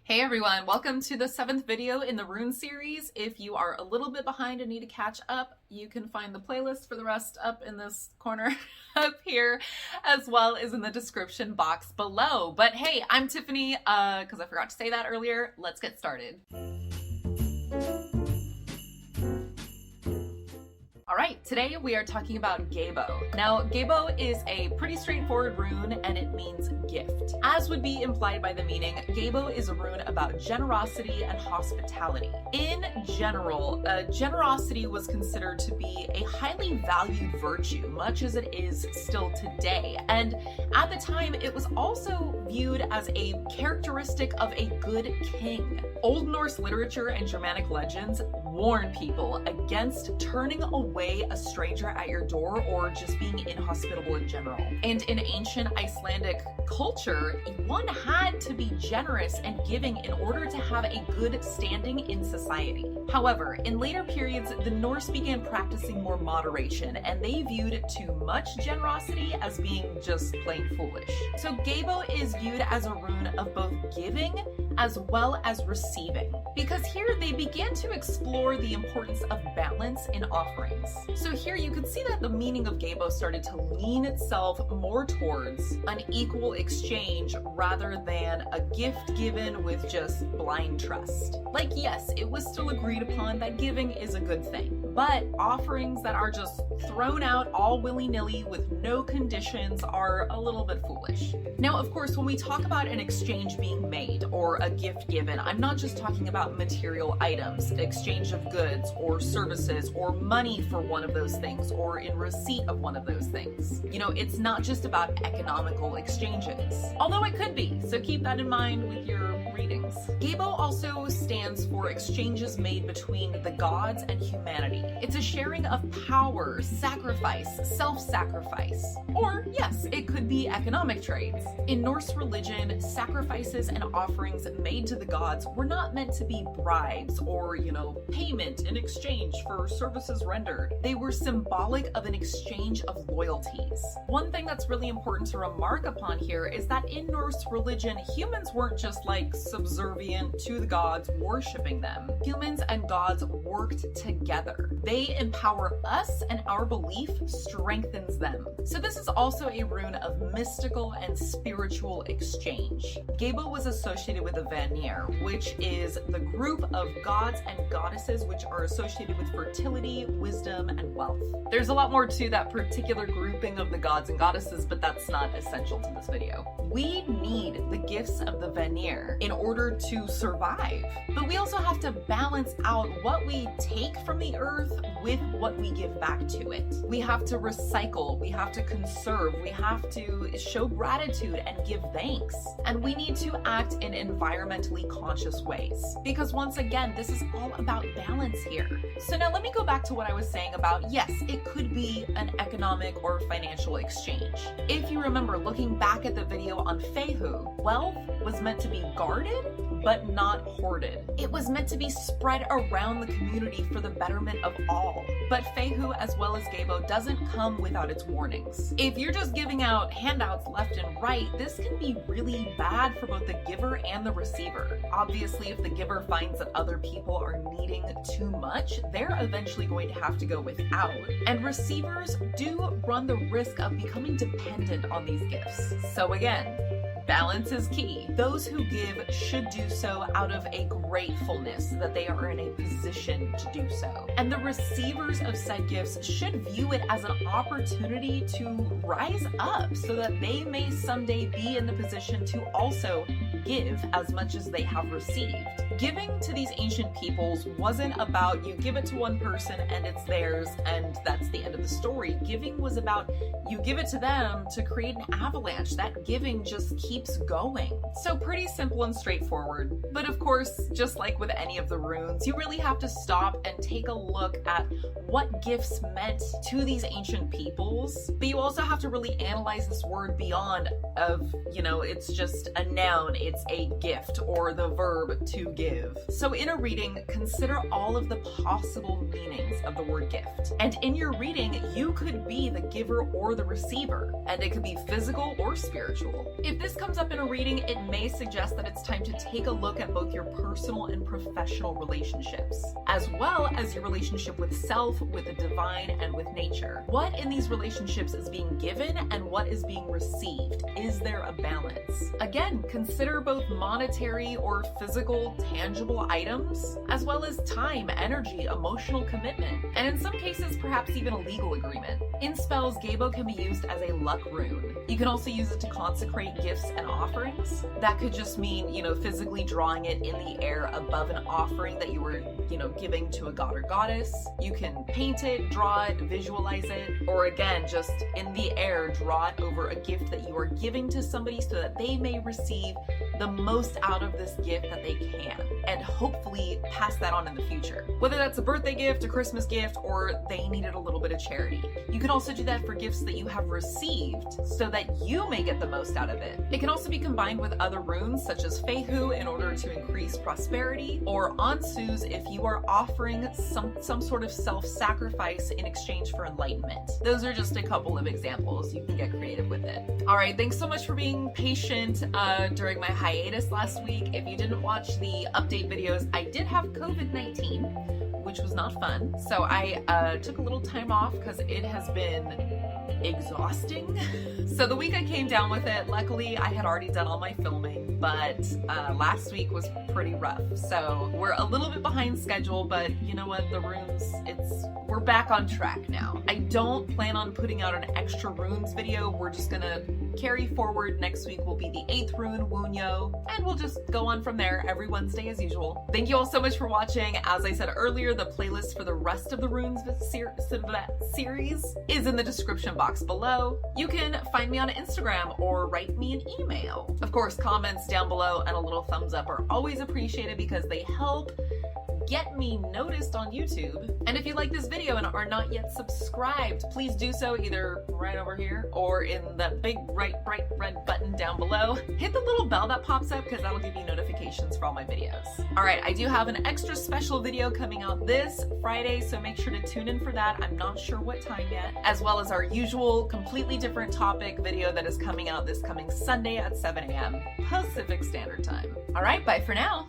Hey everyone, welcome to the 7th video in the rune series. If you are a little bit behind and need to catch up, you can find the playlist for the rest up in this corner up here, as well as in the description box below. But hey, I'm Tiffany, because I forgot to say that earlier. Let's get started. Alright, today we are talking about Gebo. Now, Gebo is a pretty straightforward rune and it means gift. As would be implied by the meaning, Gebo is a rune about generosity and hospitality. In general, generosity was considered to be a highly valued virtue, much as it is still today. And at the time, it was also viewed as a characteristic of a good king. Old Norse literature and Germanic legends warn people against turning away a stranger at your door or just being inhospitable in general. And in ancient Icelandic culture, one had to be generous and giving in order to have a good standing in society. However, in later periods, the Norse began practicing more moderation, and they viewed too much generosity as being just plain foolish. So Gebo is viewed as a rune of both giving as well as receiving, because here they began to explore the importance of balance in offerings. So here you can see that the meaning of Gebo started to lean itself more towards an equal exchange rather than a gift given with just blind trust. Like, yes, it was still agreed upon that giving is a good thing, but offerings that are just thrown out all willy-nilly with no conditions are a little bit foolish. Now, of course, when we talk about an exchange being made or a gift given, I'm not just talking about material items, exchange of goods or services or money for one of those things or in receipt of one of those things. You know, it's not just about economical exchanges, although it could be, so keep that in mind with your readings. Gebo also stands for exchanges made between the gods and humanity. It's a sharing of power, sacrifice, self-sacrifice, or yes, it could be economic trades. In Norse religion, sacrifices and offerings made to the gods were not meant to be bribes or, payment in exchange for services rendered. They were symbolic of an exchange of loyalties. One thing that's really important to remark upon here is that in Norse religion, humans weren't just like subservient to the gods, worshiping them. Humans and gods worked together. They empower us and our belief strengthens them. So this is also a rune of mystical and spiritual exchange. Gebo was associated with the Vanir, which is the group of gods and goddesses which are associated with fertility, wisdom, and wealth. There's a lot more to that particular grouping of the gods and goddesses, but that's not essential to this video. We need the gifts of the Vanir in order to survive, but we also have to balance out what we take from the earth with what we give back to it. We have to recycle, we have to conserve, we have to show gratitude and give thanks, and we need to act in environmentally conscious ways, because once again, this is all about balance here. So now let me go back to what I was saying about, yes, it could be an economic or financial exchange. If you remember looking back at the video on Fehu, wealth was meant to be guarded, but not hoarded. It was meant to be spread around the community for the betterment of all. But Fehu, as well as Gebo, doesn't come without its warnings. If you're just giving out handouts left and right, this can be really bad for both the giver and the receiver. Obviously, if the giver finds that other people are needing too much, they're eventually going to have to go without. And receivers do run the risk of becoming dependent on these gifts. So again, balance is key. Those who give should do so out of a gratefulness that they are in a position to do so. And the receivers of said gifts should view it as an opportunity to rise up so that they may someday be in the position to also give as much as they have received. Giving to these ancient peoples wasn't about you give it to one person and it's theirs and that's the end of the story. Giving was about you give it to them to create an avalanche. That giving just keeps going. So pretty simple and straightforward. But of course, just like with any of the runes, you really have to stop and take a look at what gifts meant to these ancient peoples. But you also have to really analyze this word beyond of, it's just a noun. it's a gift or the verb to give. So in a reading, consider all of the possible meanings of the word gift. And in your reading, you could be the giver or the receiver, and it could be physical or spiritual. If this comes up in a reading, it may suggest that it's time to take a look at both your personal and professional relationships, as well as your relationship with self, with the divine, and with nature. What in these relationships is being given and what is being received? Is there a balance? Again, consider both monetary or physical, tangible items, as well as time, energy, emotional commitment, and in some cases, perhaps even a legal agreement. In spells, Gebo can be used as a luck rune. You can also use it to consecrate gifts and offerings. That could just mean, physically drawing it in the air above an offering that you were, giving to a god or goddess. You can paint it, draw it, visualize it, or again, just in the air, draw it over a gift that you are giving to somebody so that they may receive the most out of this gift that they can, and hopefully pass that on in the future. Whether that's a birthday gift, a Christmas gift, or they needed a little bit of charity. You can also do that for gifts that you have received so that you may get the most out of it. It can also be combined with other runes such as Fehu in order to increase prosperity, or Ansus if you are offering some sort of self-sacrifice in exchange for enlightenment. Those are just a couple of examples. You can get creative with it. All right, thanks so much for being patient during my hiatus last week. If you didn't watch the update videos, I did have COVID-19, which was not fun. So I took a little time off because it has been exhausting. So the week I came down with it, luckily I had already done all my filming, but last week was pretty rough. So we're a little bit behind schedule, but you know what, the runes, we're back on track now. I don't plan on putting out an extra runes video. We're just gonna carry forward. Next week will be the 8th rune, Wunyo, and we'll just go on from there every Wednesday as usual. Thank you all so much for watching. As I said earlier, the playlist for the rest of the runes series is in the description box below. You can find me on Instagram or write me an email. Of course, comments down below and a little thumbs up are always appreciated because they help get me noticed on YouTube. And if you like this video and are not yet subscribed, please do so either right over here or in that big bright red button down below. Hit the little bell that pops up because that'll give you notifications for all my videos. All right, I do have an extra special video coming out this Friday, so make sure to tune in for that. I'm not sure what time yet, as well as our usual completely different topic video that is coming out this coming Sunday at 7 a.m. Pacific Standard Time. All right, bye for now.